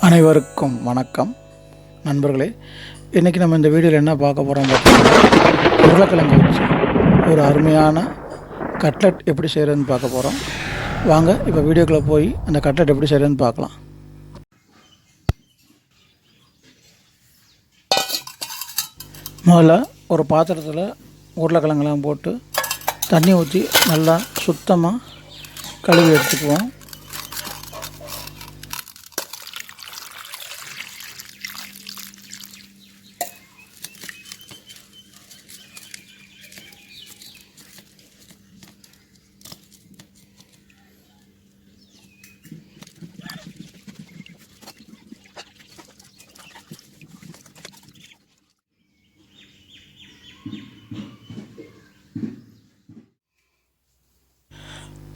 அனைவருக்கும் வணக்கம் நண்பர்களே. இன்றைக்கி நம்ம இந்த வீடியோவில் என்ன பார்க்க போகிறோம் பார்த்தீங்கன்னா, உருளைக்கிழங்கு வச்சு ஒரு அருமையான கட்லெட் எப்படி செய்கிறதுன்னு பார்க்க போகிறோம். வாங்க இப்போ வீடியோக்குள்ளே போய் அந்த கட்லெட் எப்படி செய்கிறதுன்னு பார்க்கலாம். முதல்ல ஒரு பாத்திரத்தில் உருளைக்கிழங்கெல்லாம் போட்டு தண்ணி ஊற்றி நல்லா சுத்தமாக கழுவி எடுத்துக்குவோம்.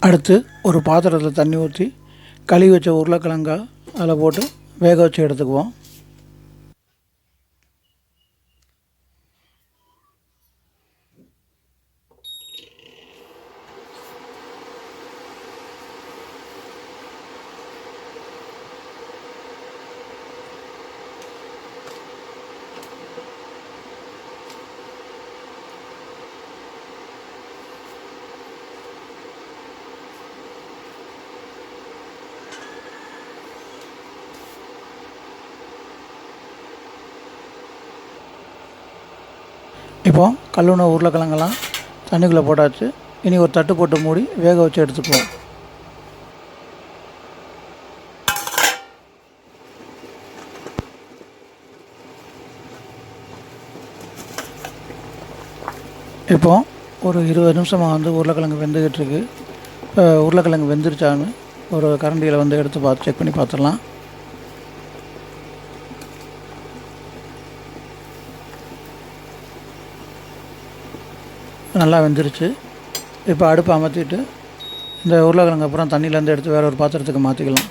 அடுத்து ஒரு பாத்திரத்தில் தண்ணி ஊற்றி கழுவி வச்ச உருளைக்கிழங்கா அதில் போட்டு வேக வச்சு எடுத்துக்குவோம். இப்போது கழுவுன உருளைக்கிழங்கெல்லாம் தண்ணிக்குள்ளே போட்டாச்சு. இனி ஒரு தட்டு போட்டு மூடி வேக வச்சு எடுத்துக்குவோம். இப்போது ஒரு 20 நிமிஷமாக உருளைக்கிழங்கு வெந்துக்கிட்டு இருக்கு. உருளைக்கிழங்கு வெந்துருச்சான்னு ஒரு கரண்டியில் எடுத்து செக் பண்ணி பார்த்துடலாம். நல்லா வெந்துருச்சு. இப்போ அடுப்பை அமர்த்திட்டு இந்த உருளைக்கிழங்கு அப்புறம் தண்ணியிலேருந்து எடுத்து வேறு ஒரு பாத்திரத்துக்கு மாற்றிக்கலாம்.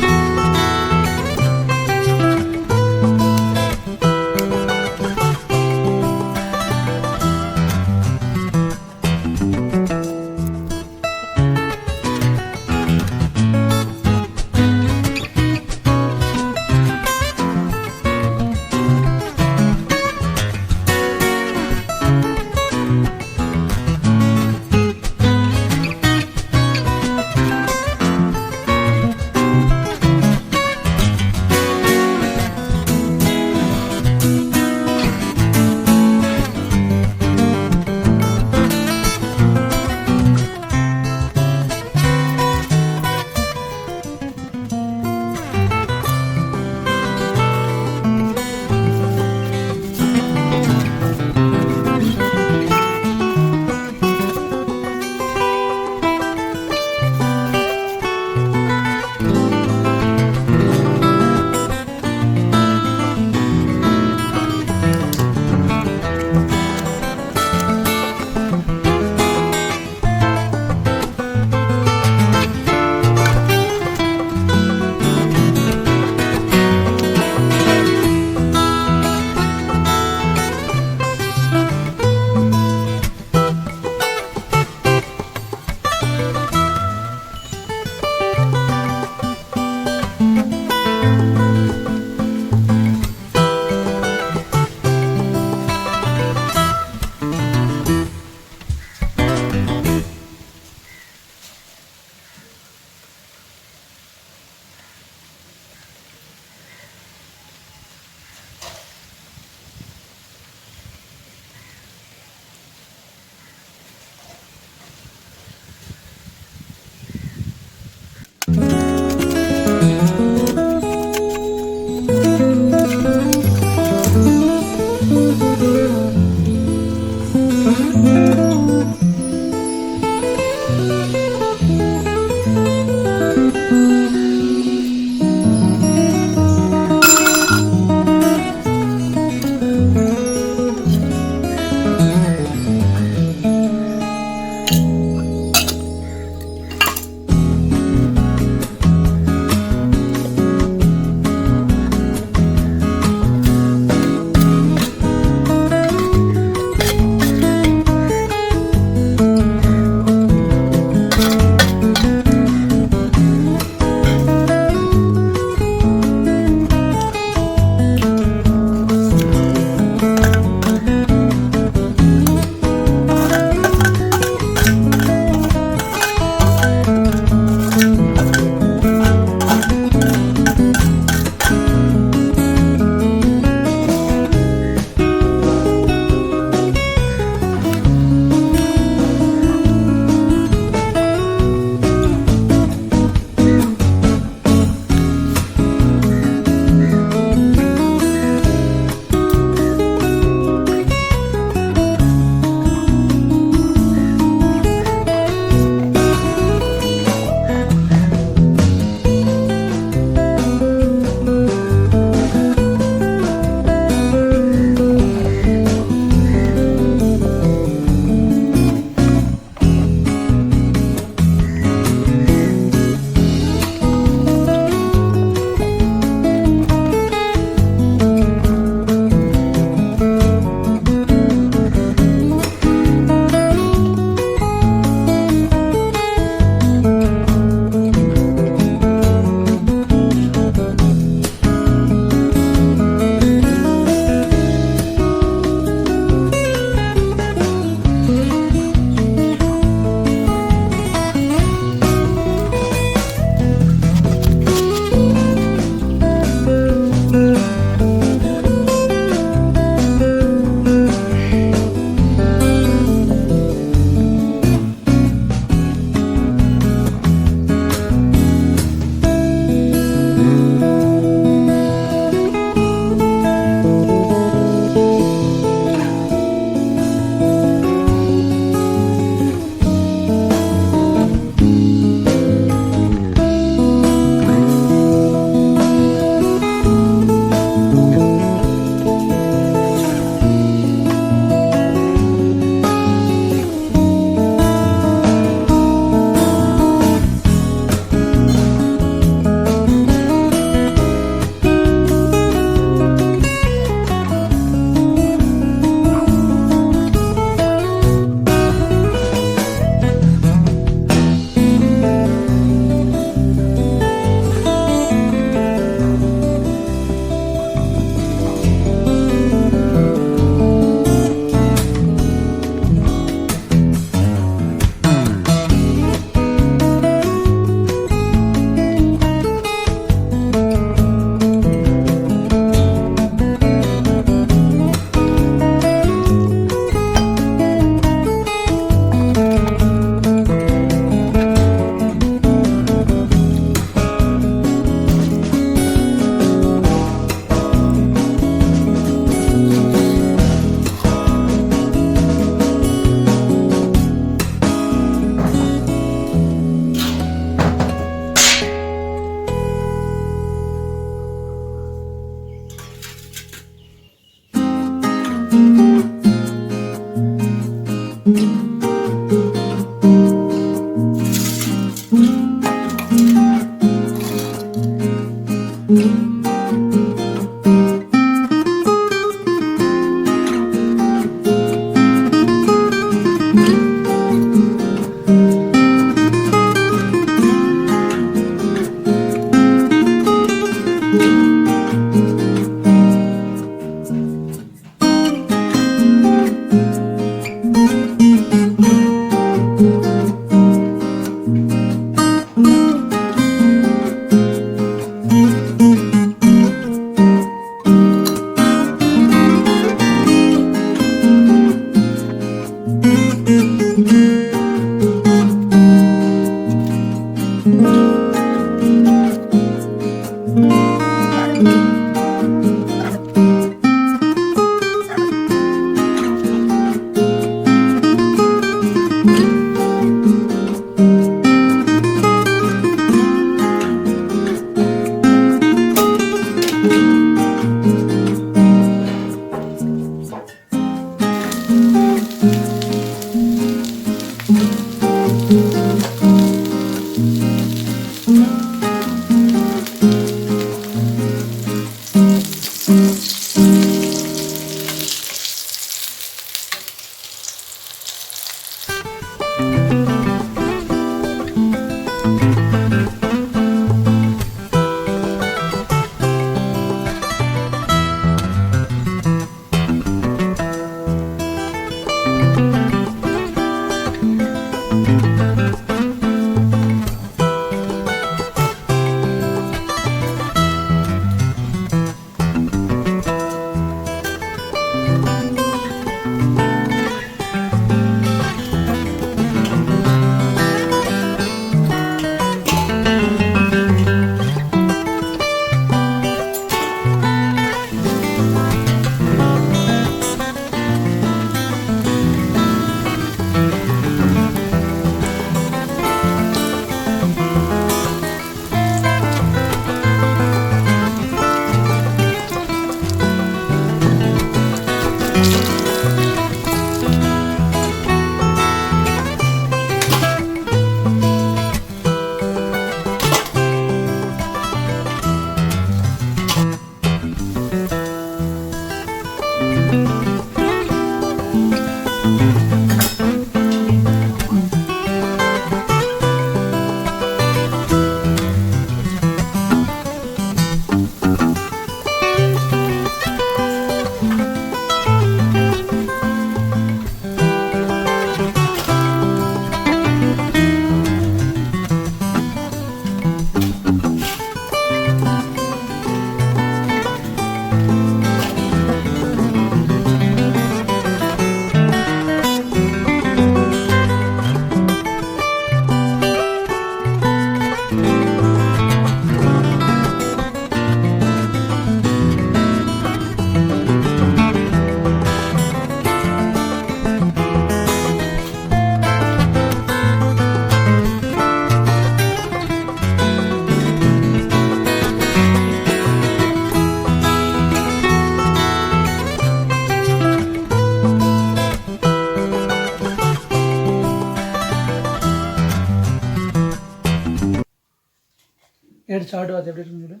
சாப்பிட்டு பார்த்து எப்படி இருக்குன்னு சொல்லு.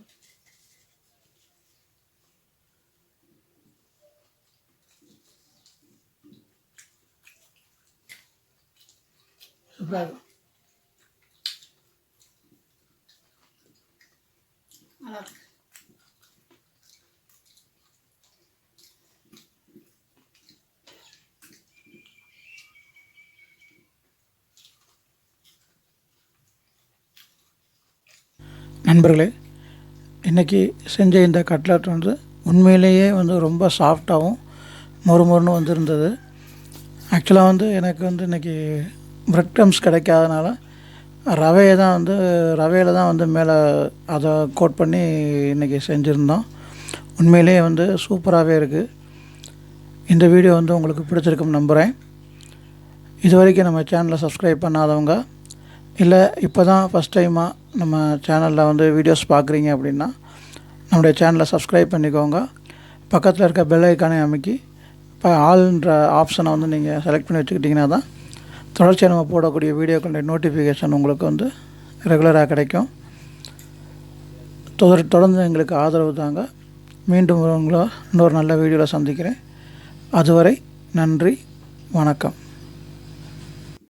சூப்பராக இருக்கும். நண்பர்களே, இன்றைக்கி செஞ்ச இந்த கட்லட் வந்து உண்மையிலேயே வந்து ரொம்ப சாஃப்டாகவும் மொறுமொறுன்னு வந்துருந்தது. ஆக்சுவலாக வந்து எனக்கு வந்து இன்றைக்கி ப்ரெட் க்ரம்ஸ் கிடைக்காதனால ரவையில் தான் வந்து மேலே அதை கோட் பண்ணி இன்றைக்கி செஞ்சுருந்தோம். உண்மையிலேயே வந்து சூப்பராகவே இருக்குது. இந்த வீடியோ வந்து உங்களுக்கு பிடிச்சிருக்குன்னு நம்புகிறேன். இது வரைக்கும் நம்ம சேனலை சப்ஸ்கிரைப் பண்ணாதவங்க, இல்லை இப்போ தான் ஃபஸ்ட் டைமாக நம்ம சேனலில் வந்து வீடியோஸ் பார்க்குறீங்க அப்படின்னா நம்முடைய சேனலை சப்ஸ்கிரைப் பண்ணிக்கோங்க. பக்கத்தில் இருக்க பெல் ஐக்கானை அமைக்கி இப்போ ஆல்ன்ற ஆப்ஷனை வந்து நீங்கள் செலக்ட் பண்ணி வச்சுக்கிட்டிங்கன்னா தான் தொடர்ச்சியாக நம்ம போடக்கூடிய வீடியோக்களுடைய நோட்டிஃபிகேஷன் உங்களுக்கு வந்து ரெகுலராக கிடைக்கும். தொடர்ந்து எங்களுக்கு ஆதரவு தாங்க. மீண்டும் உங்களை இன்னொரு நல்ல வீடியோவில் சந்திக்கிறேன். அதுவரை நன்றி, வணக்கம்.